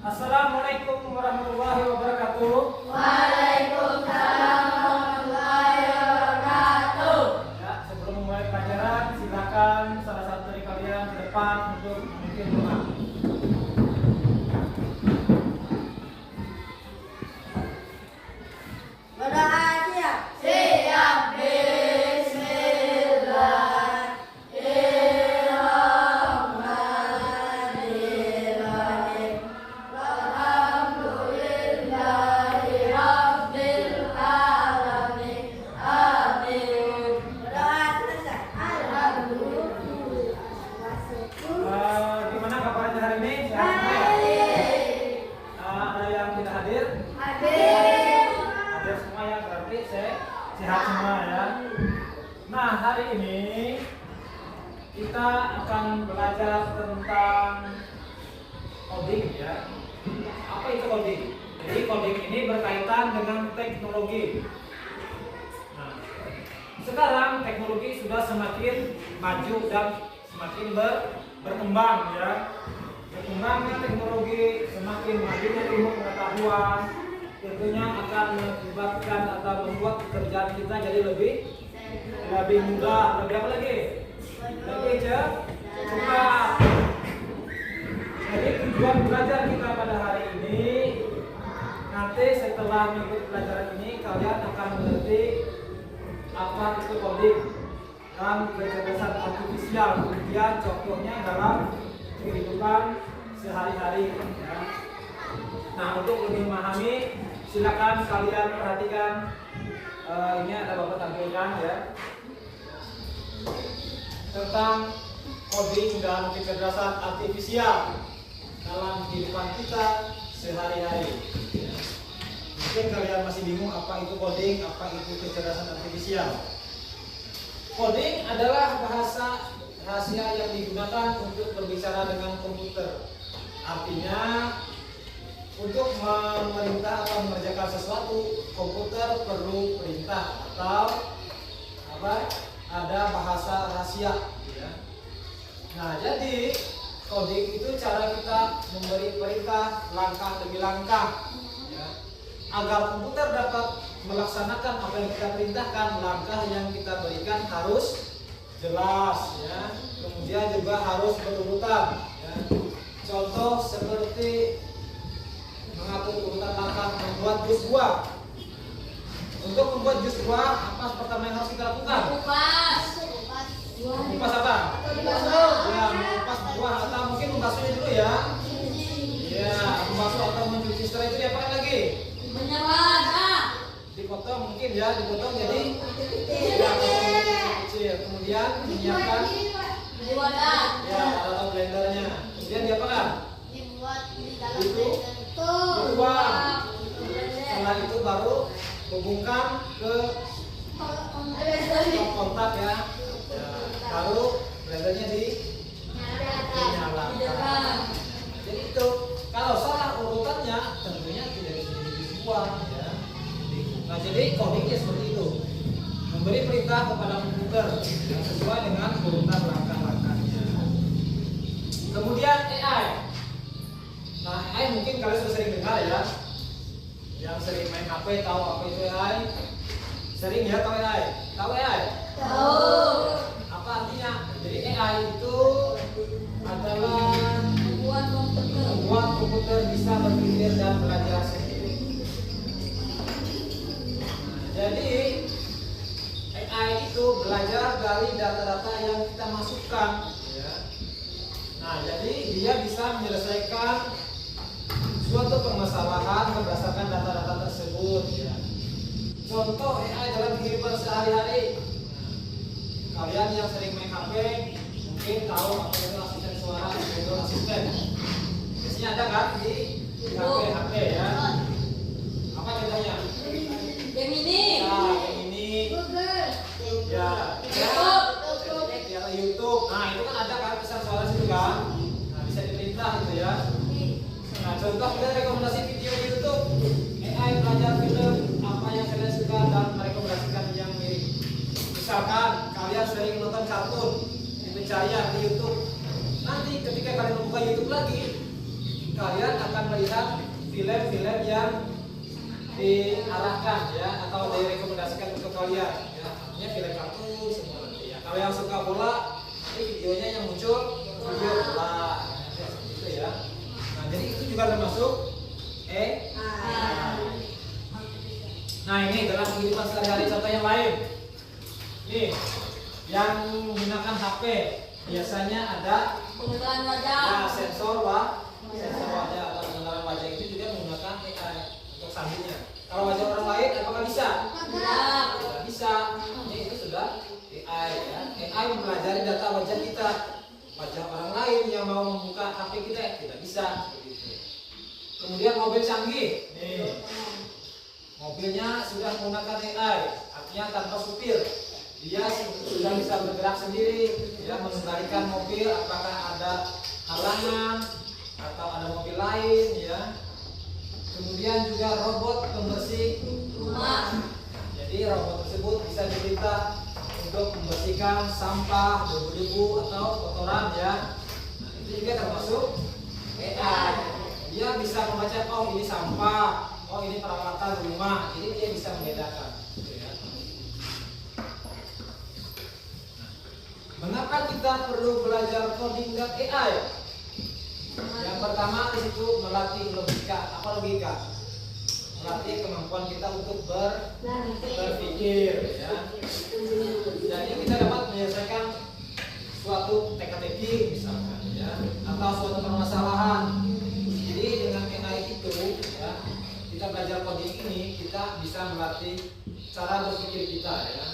Assalamualaikum warahmatullahi wabarakatuh. Waalaikumsalam warahmatullahi wabarakatuh. Ya, sebelum memulai pelajaran, silakan salah satu dari kalian ke depan untuk memimpin doa. Berdoa siap. Siap. Bismillahirrahmanirrahim. Alhamdulillahirabbil alamin. Amin. Berdoa selesai. Alhamdulillah. Gimana kabarnya hari ini? Sehat semua ya? Ada yang tidak hadir? Hadir semua ya, berarti sehat semua ya. Nah, hari ini kita akan belajar tentang coding ya. Apa itu coding? Jadi coding ini berkaitan dengan teknologi. Nah, sekarang teknologi sudah semakin maju dan semakin berkembang ya. Berkembangnya teknologi, semakin majunya ilmu pengetahuan, tentunya akan mengakibatkan atau membuat pekerjaan kita jadi lebih mudah, lebih apa lagi? Lebih cepat. Jadi tujuan belajar kita pada hari ini, nanti setelah mengikuti pelajaran ini kalian akan mengerti apa itu coding dan kecerdasan artifisial, kemudian contohnya dalam kehidupan sehari-hari ya. Nah, untuk lebih memahami silakan kalian perhatikan ini ada Bapak tampilkan ya tentang coding dan kecerdasan artifisial dalam kehidupan kita sehari-hari ya. Mungkin kalian masih bingung apa itu coding, apa itu kecerdasan artifisial. Coding adalah bahasa rahasia yang digunakan untuk berbicara dengan komputer. Artinya untuk memerintah atau mengerjakan sesuatu, komputer perlu perintah atau ada bahasa rahasia ya. Nah, jadi coding itu cara kita memberi perintah langkah demi langkah ya. Agar komputer dapat melaksanakan apa yang kita perintahkan, langkah yang kita berikan harus jelas ya. Kemudian juga harus berurutan ya. Contoh seperti mengatur urutan langkah membuat jus buah. Untuk membuat jus buah, apa pertama yang harus kita lakukan? Mengupas apa? Ya, mengupas buah atau mungkin membasuhnya dulu ya. Ya, membasuh atau mencuci. Setelah itu diapakan lagi? Dipotong mungkin ya, dipotong jadi kecil. Kemudian menyiapkan ya atau blendernya. Kemudian diapakan? Dibuang. Setelah itu baru hubungkan ke kontak ya. Baru blendernya dinyalakan. Jadi itu kalau salah urutannya tentunya tidak bisa dibuang ya. Nah, jadi codingnya seperti itu, memberi perintah kepada komputer yang sesuai dengan urutan langkah-langkahnya. Kemudian AI. Nah, AI mungkin kalian sudah sering dengar ya. Yang sering main HP tahu apa itu AI? Sering ya tahu AI? Tahu AI? Tahu. Apa artinya? Jadi AI itu adalah membuat komputer bisa berpikir dan belajar sendiri. Nah, jadi AI itu belajar dari data-data yang kita masukkan ya. Nah, jadi dia bisa menyelesaikan suatu permasalahan berdasarkan data-data tersebut ya. Contoh AI dalam kehidupan sehari-hari. Kalian yang sering main HP mungkin tahu apa itu asisten suara, itu asisten. Biasanya ada kan di HP ya. Apa contohnya? Gemini. Ya, Gemini. Ya, YouTube. Nah, itu kan ada kan pesan suara situ kan. Nah, bisa diperintah gitu ya. Nah, contoh kita rekomendasi video di YouTube. AI belajar film apa yang kalian suka dan merekomendasikan yang mirip. Misalkan kalian sering nonton kartun di pencarian di YouTube. Nanti ketika kalian membuka YouTube lagi, kalian akan melihat film-film yang diarahkan ya atau direkomendasikan untuk kalian ya, artinya film kartun semua nanti ya. Kalau yang suka bola, ini videonya yang muncul video bola ya, gitu ya. Nah, jadi itu juga termasuk Nah, ini dalam kehidupan sehari-hari contoh yang lain. Nih, yang menggunakan HP biasanya ada Pengenalan wajah. sensor wajah atau pengenalan wajah itu juga menggunakan AI untuk sambungnya. Kalau wajah orang lain apakah bisa? Tidak. Tidak bisa. Ini itu sudah AI ya. AI mempelajari data wajah kita. Wajah orang lain yang mau membuka HP kita tidak bisa. Begitu. Kemudian mobil canggih. Nih. Mobilnya sudah menggunakan AI, artinya tanpa supir. Dia sudah bisa bergerak sendiri, ya, mengendalikan mobil apakah ada halangan atau ada mobil lain, ya. Kemudian juga robot pembersih Rumah. Jadi robot tersebut bisa diperintah untuk membersihkan sampah, debu-debu atau kotoran, ya. Nah, itu juga termasuk AI. Dia bisa membaca, oh ini sampah, oh ini peralatan rumah, jadi dia bisa membedakan. Gitu ya. Mengapa kita perlu belajar coding dan AI? Yang pertama di situ melatih logika. Apa logika? Melatih kemampuan kita untuk berpikir. Ya. Jadi kita dapat menyelesaikan suatu teka-teki misalkan, ya, atau suatu permasalahan. Jadi dengan AI itu, ya, kita belajar coding ini kita bisa melatih cara berpikir kita, ya.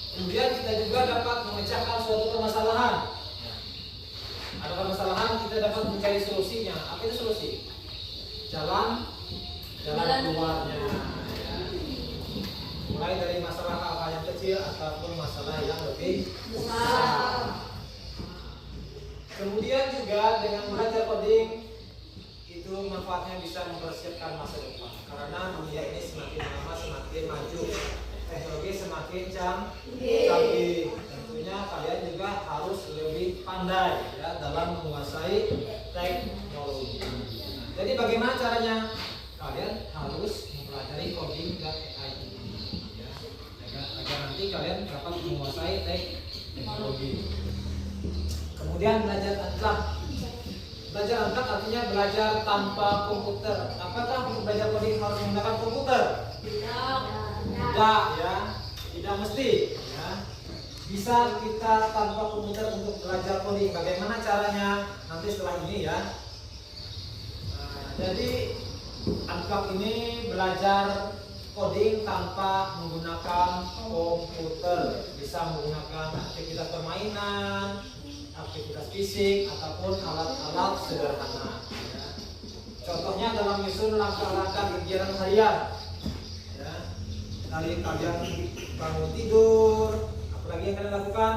Kemudian kita juga dapat memecahkan suatu permasalahan. Ada permasalahan kita dapat mencari solusinya. Apa itu solusi? Jalan keluarnya. Ya. Mulai dari masalah hal-hal yang kecil ataupun masalah yang lebih besar. Kemudian juga dengan belajar coding itu manfaatnya bisa mempersiapkan masa depan. Karena dunia ini semakin lama semakin maju. Teknologi semakin canggih. Tentunya kalian juga harus lebih pandai ya dalam menguasai teknologi. Nah, jadi bagaimana caranya? Kalian harus mempelajari coding dan AI ini, ya, agar nanti kalian dapat menguasai teknologi. Kemudian belajar antak. Belajar antak artinya belajar tanpa komputer. Apakah untuk belajar coding harus menggunakan komputer? Tidak, ya, tidak mesti, ya. Bisa kita tanpa komputer untuk belajar coding. Bagaimana caranya? Nanti setelah ini, ya. Nah, jadi Antak ini belajar coding tanpa menggunakan komputer. Bisa menggunakan aktivitas permainan, aktivitas fisik ataupun alat-alat sederhana. Ya. Contohnya dalam menyusun langkah-langkah kegiatan harian. Dari kalian bangun tidur, apalagi yang kalian lakukan?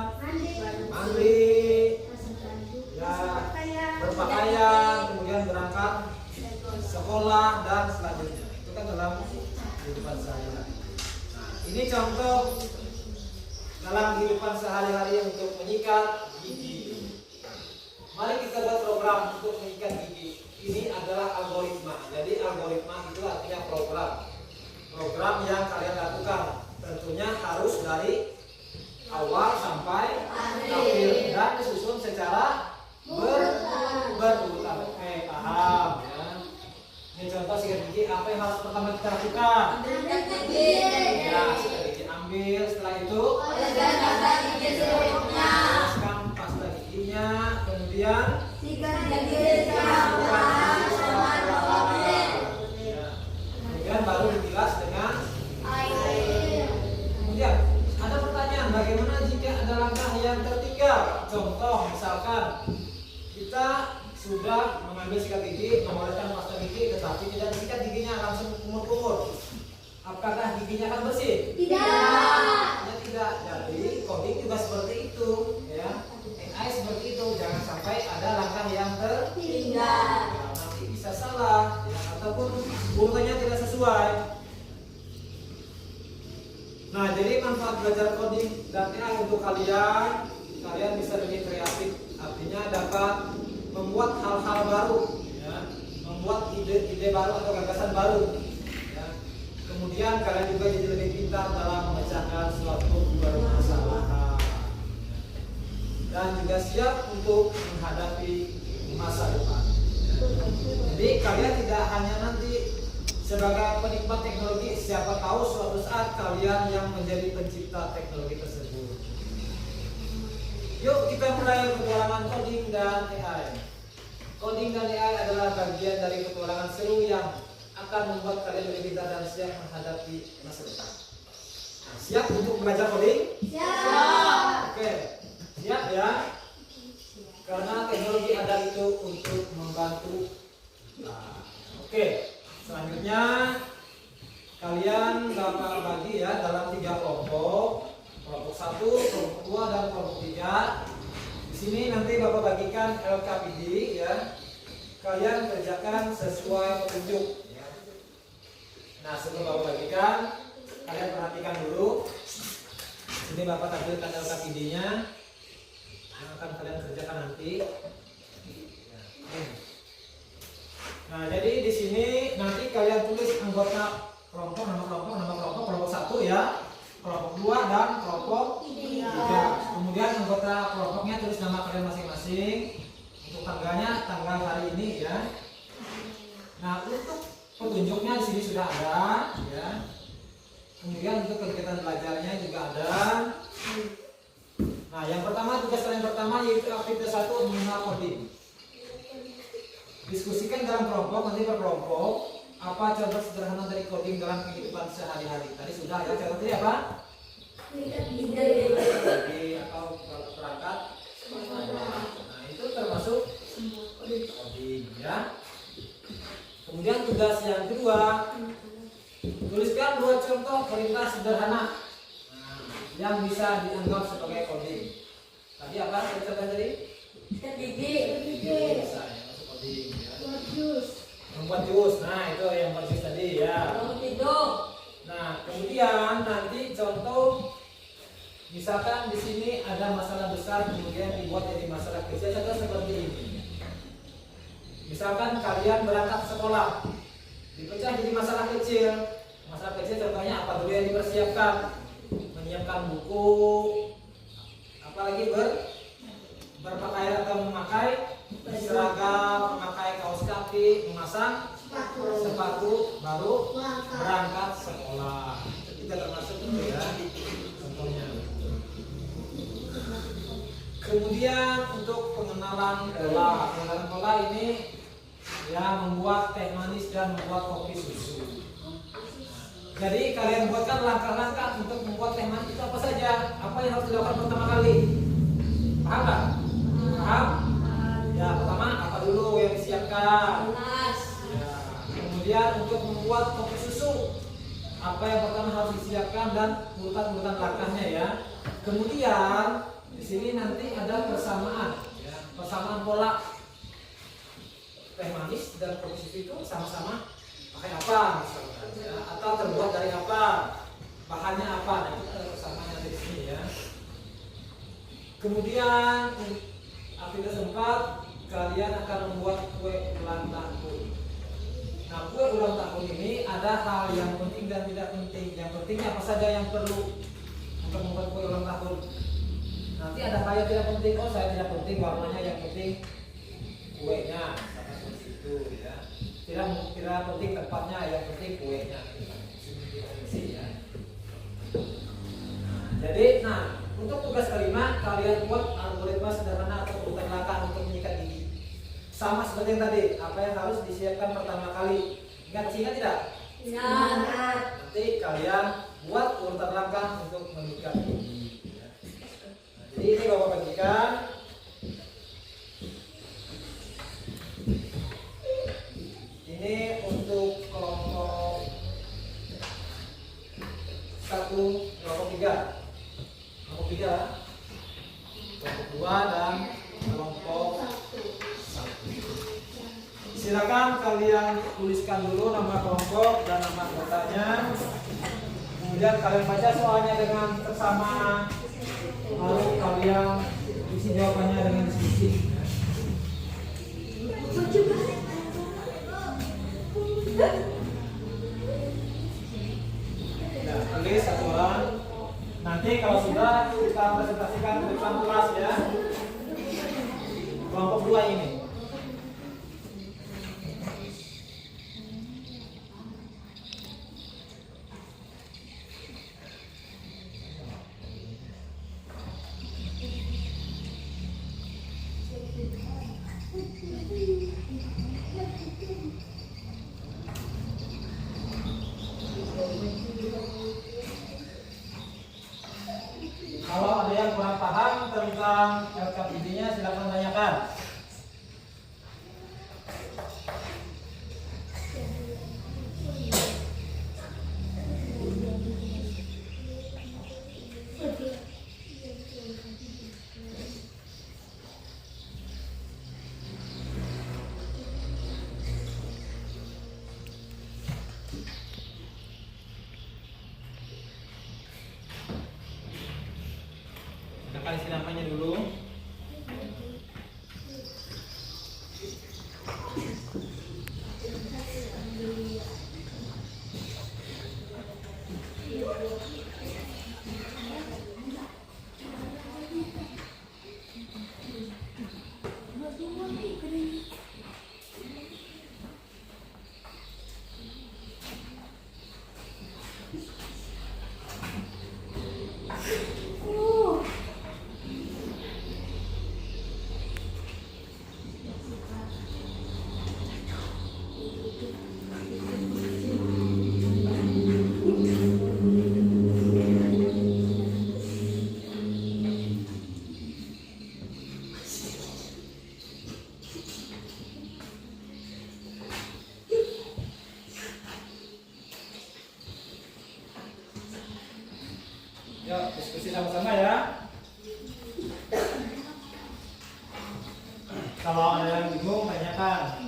Mandi, ya, berpakaian, kemudian berangkat sekolah dan selanjutnya. Itu kan dalam kehidupan sehari-hari. Nah, ini contoh dalam kehidupan sehari-hari untuk menyikat gigi. Mari kita buat program untuk menyikat gigi. Ini adalah algoritma. Jadi algoritma itu artinya program yang kalian lakukan. Tentunya harus dari awal sampai akhir dan disusun secara berurutan. Oke, paham ya. Ini contoh sikat gigi. Apa yang harus pertama kita lakukan? Ya, sikat gigi ambil. Setelah itu oleskan pasta giginya. Kemudian kemudian baru dibilas dengan air. Kemudian ada pertanyaan, bagaimana jika ada langkah yang tertinggal? Contoh misalkan kita sudah mengambil sikat gigi, mengoleskan pasta gigi, tetapi tidak sikat giginya langsung kumur-kumur. Apakah giginya akan bersih? Tidak. Ya, tidak. Jadi coding juga seperti itu, ya. AI seperti itu. Jangan sampai ada langkah yang tertinggal. Ya, nanti bisa salah, ya, ataupun urutannya tidak sesuai. Nah, jadi manfaat belajar coding dan AI untuk kalian bisa lebih kreatif. Artinya dapat membuat hal-hal baru, ya, ide baru atau gagasan baru. Ya. Kemudian kalian juga jadi lebih pintar dalam memecahkan suatu permasalahan dan juga siap untuk menghadapi masa depan. Jadi kalian tidak hanya nanti sebagai penikmat teknologi, siapa tahu suatu saat kalian yang menjadi pencipta teknologi tersebut. Yuk kita mulai petualangan coding dan AI. Coding dan AI adalah bagian dari petualangan seru yang akan membuat kalian lebih pintar dan siap menghadapi masa depan. Nah, siap untuk belajar coding? Siap. Oke, siap ya. Karena teknologi ada itu untuk membantu. Nah, oke, selanjutnya kalian dapat bagi ya dalam 3 kelompok. Kelompok 1, kelompok 2, dan kelompok 3. Di sini nanti Bapak bagikan LKPD ya. Kalian kerjakan sesuai petunjuk ya. Nah, sebelum Bapak bagikan, kalian perhatikan dulu. Ini Bapak tampilkan LKPD-nya yang akan kalian kerjakan nanti. Nah, jadi di sini nanti kalian tulis anggota kelompok, nama kelompok, kelompok 1 ya. Kelompok 2 dan kelompok 3. Kemudian anggota kelompoknya tulis nama kalian masing-masing. Untuk tanggalnya tanggal hari ini ya. Nah, untuk petunjuknya di sini sudah ada ya. Kemudian untuk kegiatan belajarnya juga ada. Nah, yang pertama, tugas kalian pertama yaitu aktivitas 1 mengenal coding. Diskusikan dalam kelompok, nanti per kelompok. Apa contoh sederhana dari coding dalam kehidupan sehari-hari? Tadi sudah ya, contoh tadi apa? Bagi atau perangkat. Nah, itu termasuk coding ya. Kemudian tugas yang kedua, tuliskan 2 contoh perintah sederhana yang bisa dianggap sebagai coding. Tadi apa contohnya tadi? Bisa ya, masuk coding ya. Membuat jus, nah itu yang buat jus tadi ya. Nah, kemudian nanti contoh, misalkan di sini ada masalah besar kemudian dibuat jadi masalah kecil, contoh seperti ini. Misalkan kalian berangkat sekolah, dipecah jadi masalah kecil. Masalah kecil contohnya apa dulu yang dipersiapkan? Menyiapkan buku, apalagi berpakaian atau memakai seragam, memakai kaos kaki, memasang sepatu baru berangkat sekolah. Itu tidak termasuk itu ya contohnya. Kemudian untuk pengenalan pola ini ya, membuat teh manis dan membuat kopi susu. Jadi kalian buatkan langkah-langkah untuk membuat teh manis itu apa saja? Apa yang harus dilakukan pertama kali? Paham nggak? Paham? Ya, pertama apa dulu yang disiapkan? Ya, kemudian untuk membuat kopi susu, apa yang pertama harus disiapkan dan urutan-urutan langkahnya ya. Kemudian di sini nanti ada persamaan, ya, persamaan pola teh manis dan kopi susu itu sama-sama pakai apa misalkan, ya, atau terbuat dari apa, bahannya apa, nah itu ada persamaannya di sini ya. Kemudian aktivitas 4, kalian akan membuat kue ulang tahun. Nah, kue ulang tahun ini ada hal yang penting dan tidak penting. Yang pentingnya apa saja yang perlu untuk membuat kue ulang tahun. Nanti ada hal yang tidak penting. Oh, saya tidak penting warnanya, yang penting kuenya. Sama seperti itu ya. Tidak penting tempatnya, yang penting kuenya. Ya. Jadi, untuk tugas kelima, kalian buat algoritma sederhana atau urutan langkah untuk menyikat gigi. Sama seperti yang tadi, apa yang harus disiapkan pertama kali. Ingat tidak? Ingat. Nanti kalian buat urutan langkah untuk menyikat gigi. Jadi ini Bapak bagikan. Ini untuk kelompok 1, kelompok 3. Kelompok 3, kelompok 2 dan kelompok 1. Silakan kalian tuliskan dulu nama kelompok dan nama anggotanya. Kemudian kalian baca soalnya dengan seksama. Lalu kalian isi jawabannya dengan diskusi. Kalau ada yang kurang paham tentang LKPD-nya silakan tanyakan. Silakan isi namanya dulu. Yuk, diskusi sama-sama ya. Kalau ada yang bingung, tanyakan.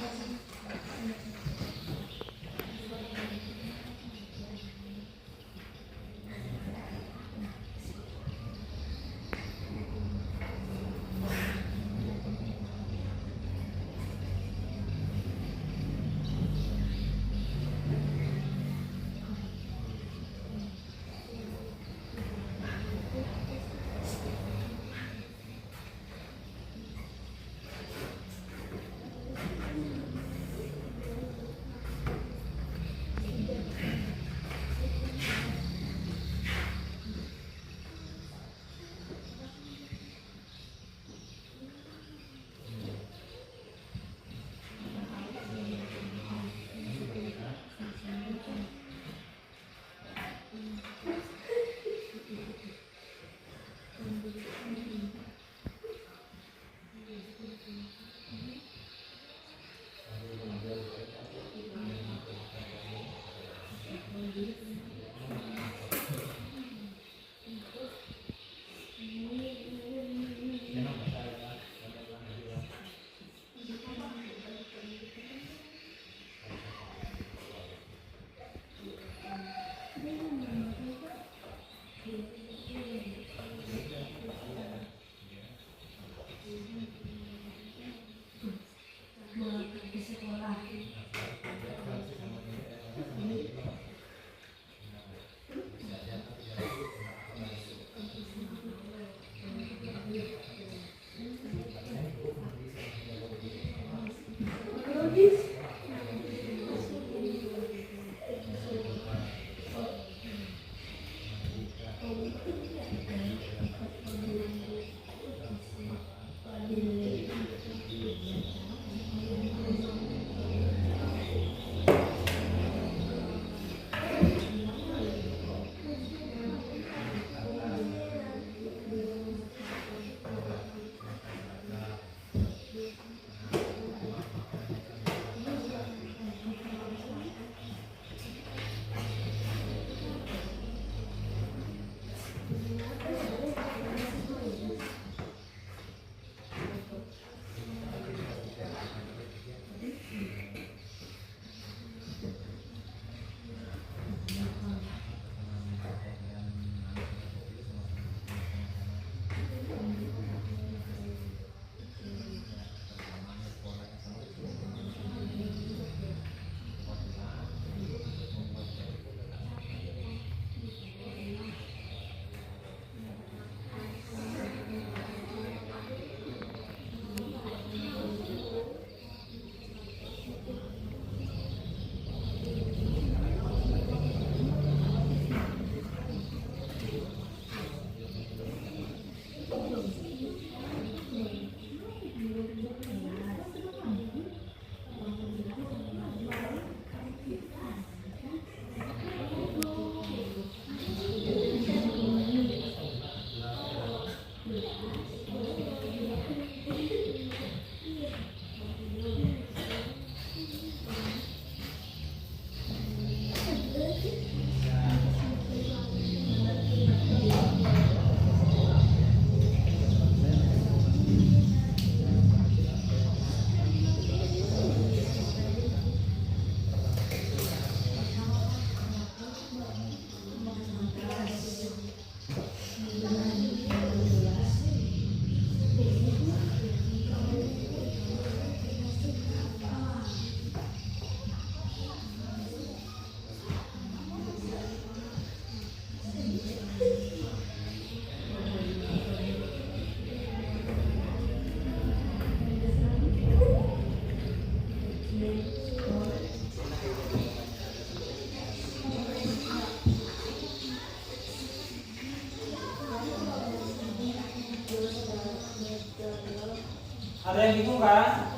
Ada yang bingung kan?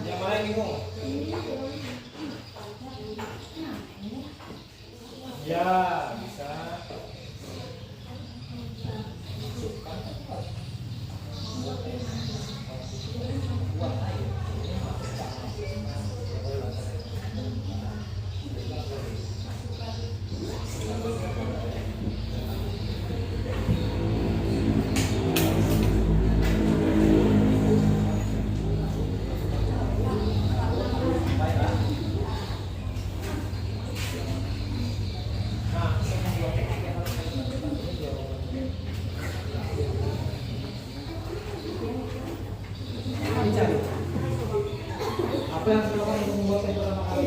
Yang mana yang bingung? Ya, bisa. Apa yang harus dilakukan untuk membuat teh pertama kali?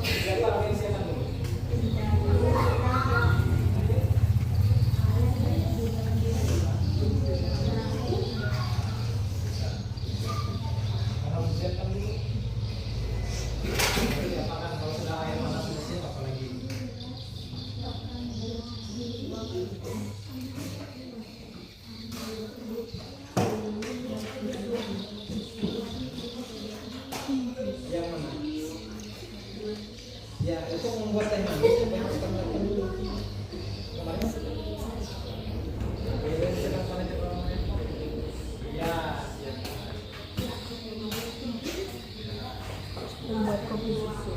Siapa yang siapkan dulu? Harus siapkan dulu. Jadi apakan kalau sudah air panas sudah siap apalagi? Yang mana? Ya, untuk membuat teh manis itu harus ditambahkan dulu. Kemarin sudah. Sedang panen orangnya. Ya, siap. Membuat kopi susu.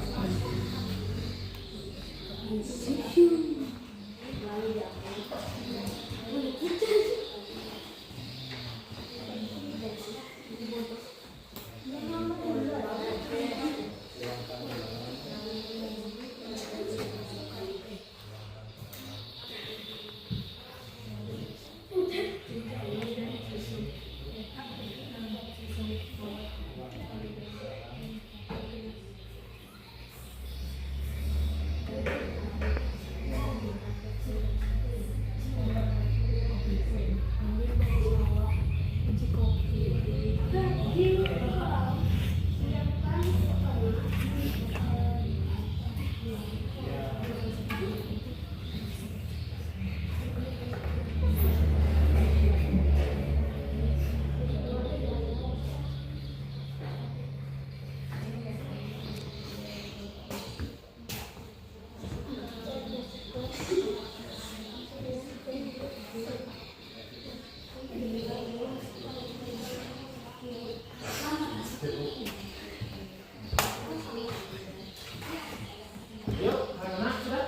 Yuk, anak-anak sudah.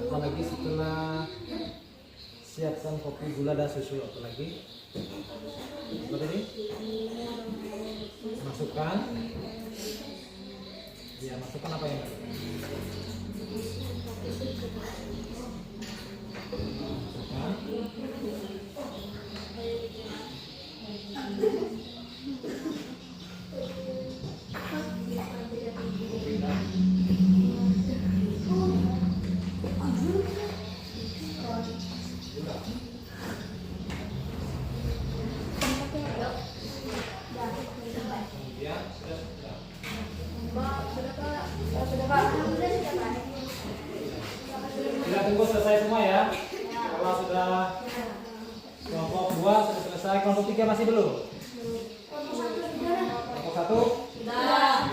Apalagi setelah siapkan kopi, gula dan susu, apalagi seperti ini, masukkan ya, masukkan apa yang kita tunggu selesai semua ya. Kalau sudah kelompok 2 sudah selesai, kelompok 3 masih belum? Kelompok 1? Sudah.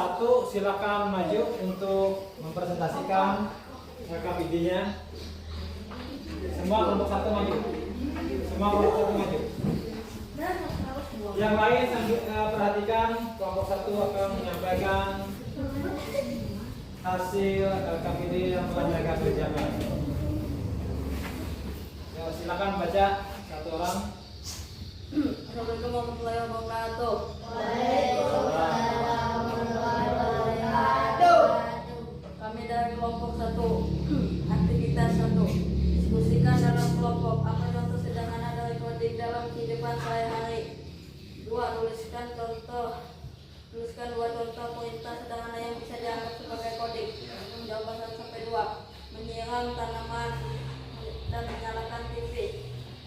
1 silakan maju untuk mempresentasikan KPD-nya. Semua kelompok 1 maju. Semua kelompok 1 maju. Yang lain perhatikan, kelompok 1 akan menyampaikan hasil KPD yang telah mereka kerjakan. Ya, silakan baca satu orang. Assalamualaikum warahmatullahi wabarakatuh. Kami dari kelompok 1. Aktivitas 1. Diskusikan dalam kelompok apa contoh sederhana dari coding dalam kehidupan sehari-hari. 2. Tuliskan 2 contoh perintah sederhana yang bisa dianggap sebagai coding. Jawaban 1 sampai 2. Menyiram tanaman dan menyalakan TV.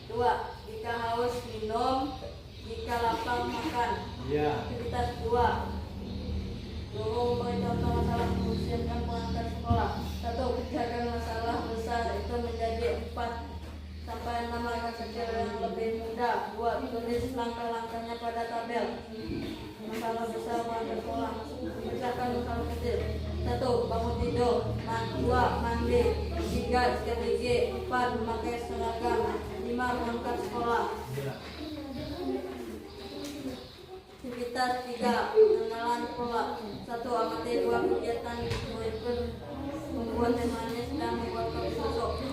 2. Jika haus minum, jika lapar makan. Ya. Aktivitas 2. Guru memberi contoh masalah mempersiapkan perangkat sekolah. 1. Kerjakan masalah besar itu menjadi 4 sampai 6 langkah kecil yang lebih mudah. 2. Tulis langkah-langkahnya pada tabel. Masalah besar perangkat sekolah. Pecahkan masalah kecil. 1. Bangun tidur. 2. Mandi. 3. Sikat gigi. 4. Memakai seragam. 5. Berangkat sekolah. Aktivitas 3. Pengenalan pola. 1. Amati 2 kegiatan berikut. Membuat teh manis dan membuat kopi susu.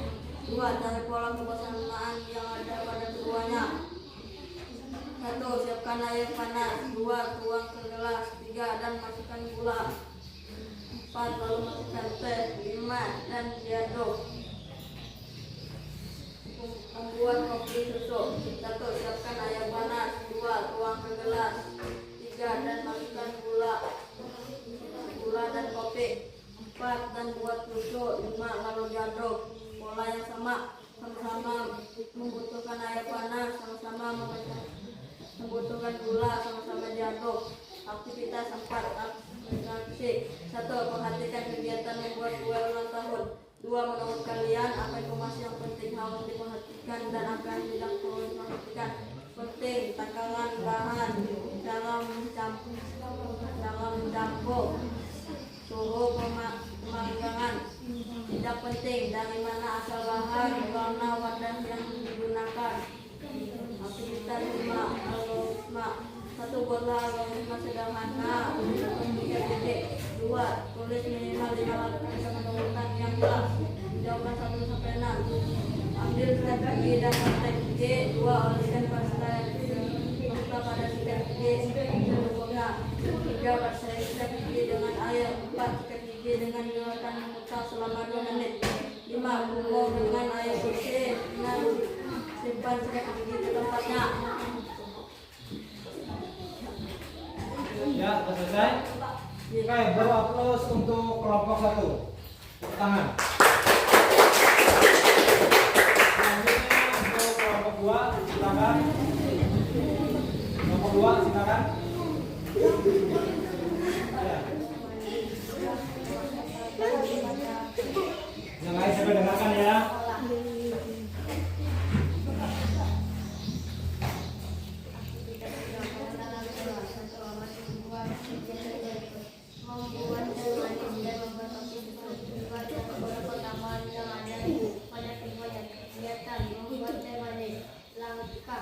2. Cari pola kebersamaan yang ada pada keduanya. 1. Siapkan air panas. 2. Tuang ke gelas. 3. Dan masukkan gula. 4. Lalu masukkan teh. 5. Dan diaduk. Membuat kopi susu. 1. Siapkan air panas. 2. Tuang ke gelas. 3. Dan masukkan gula dan kopi. 4. Dan buat susu. 5. Lalu diaduk. Pola yang sama membutuhkan air panas, sama-sama membutuhkan gula, sama-sama diaduk. Aktivitas 4. Aplikasi. 1. Perhatikan kegiatan membuat kue ulang tahun. 2. Menurut kalian apa informasi yang penting harus diperhatikan dan apa yang tidak perlu diperhatikan? Penting, takaran bahan, cara mencampur, suhu pemanggangan. Tidak penting, dari mana asal bahan, warna wadah yang digunakan. Aktivitas 5. Algoritma. 1. Buatlah algoritma sederhana untuk membuat titik. 2. Tulis minimal 5 langkah dengan urutan yang jelas. Jawaban 1 sampai 6. Ambil sikat gigi dan praktek gigi. 2. Oleskan pasta pada sikat gigi sebelumnya. 3. Basahi sikat gigi dengan air. 4. Sikat gigi dengan gerakan memutar selama 2 menit. 5. Kumur dengan air bersih dan simpan sikat gigi di tempatnya. Ya, sudah selesai. Oke, beri aplaus untuk kelompok 1. Tepuk tangan. Selanjutnya untuk kelompok 2, silakan. Kelompok 2, silakan. Ya. Yang lain sampai dengarkan ya. Membuat teh manis dan membuat kopi susu dibuat beberapa tambahan yang ada pada semuanya. Kegiatan membuat teh manis. Langkah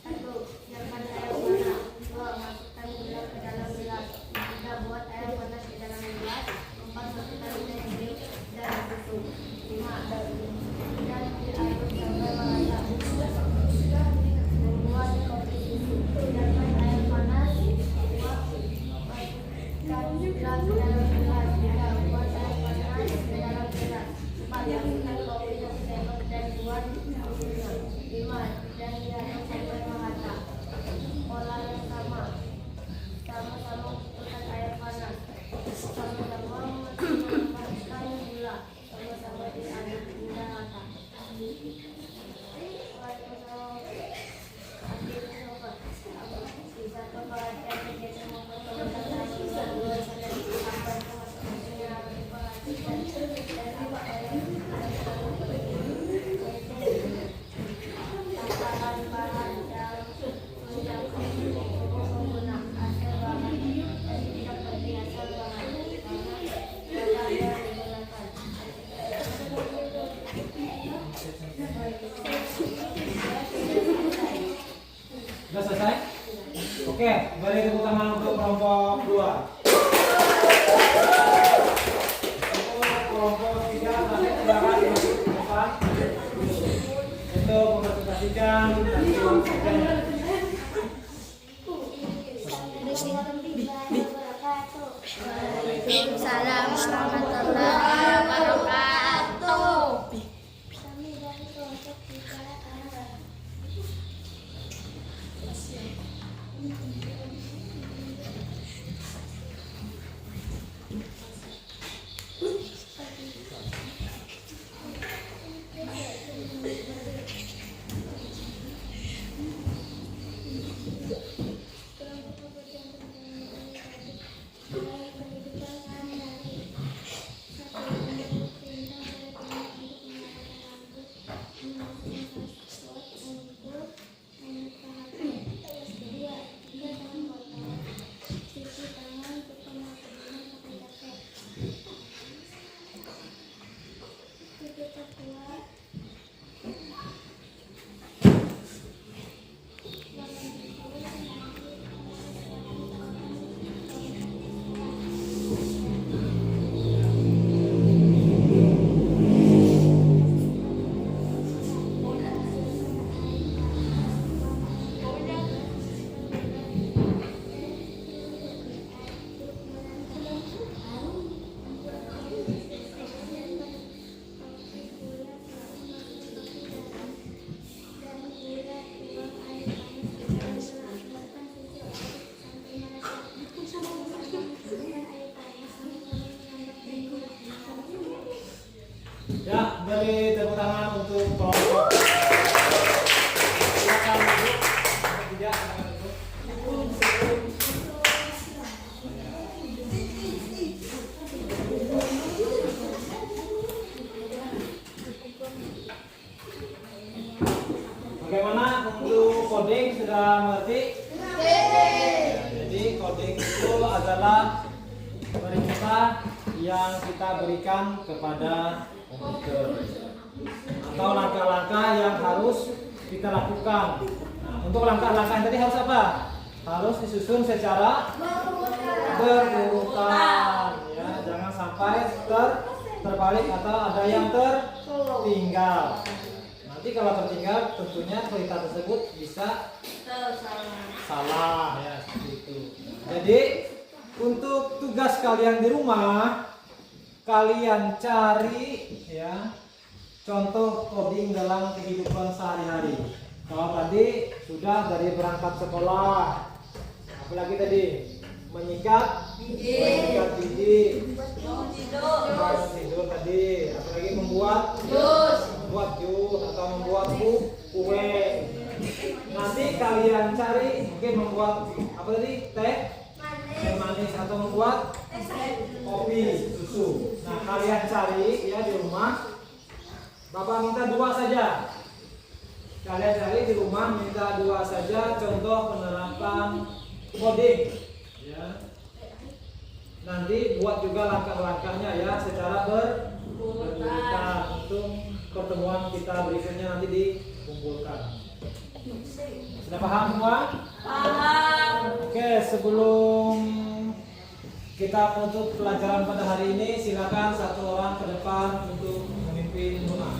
1. Siapkan air panas. 2. Masukkan gula ke dalam gelas. 3. Buat air panas ke dalam gelas. 4. Masukkan teh dan susu. 5. Beri tepuk tangan untuk kelompok 2. Untuk kelompok 3 nanti silakan masuk ke depan untuk mempresentasikan hasil kerjanya. Waalaikumsalam warahmatullahi wabarakatuh. Ya, beri tepuk tangan untuk kelompok. Silakan duduk. Kelompok 3 silakan duduk. Bagaimana untuk coding sudah mengerti? Ya, jadi coding itu adalah perintah yang kita berikan kepada komputer atau langkah-langkah yang harus kita lakukan. Nah, untuk langkah-langkah tadi harus apa? Harus disusun secara berurutan, ya, jangan sampai terbalik atau ada yang tertinggal. Nanti kalau tertinggal tentunya perintah tersebut bisa salah, ya, seperti itu. Jadi untuk tugas kalian di rumah, kalian cari ya contoh coding dalam kehidupan sehari-hari. Kalau tadi sudah dari berangkat sekolah, apalagi tadi menyikat gigi, tidur tadi, apalagi membuat jus atau membuat kue. Nanti kalian cari mungkin membuat apa tadi, teh manis atau membuat kopi, susu. Nah, kalian cari ya di rumah. Bapak minta 2 saja. Kalian cari di rumah, minta 2 saja contoh penerapan coding. Ya. Nanti buat juga langkah-langkahnya ya secara berurutan untuk pertemuan kita berikutnya nanti dikumpulkan. Sudah paham semua? Paham. Oke, sebelum kita menutup pelajaran pada hari ini, silakan satu orang ke depan untuk memimpin doa.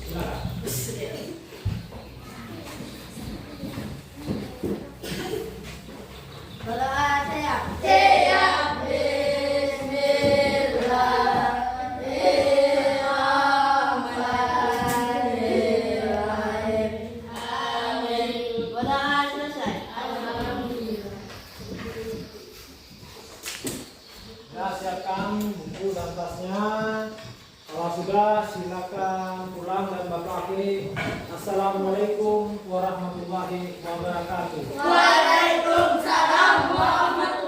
Silakan. Berdoa saya. Siapkan buku dan tasnya. Kalau sudah, silakan pulang dan Bapak akhiri. Assalamualaikum warahmatullahi wabarakatuh. Waalaikumsalam warahmatullahi wabarakatuh.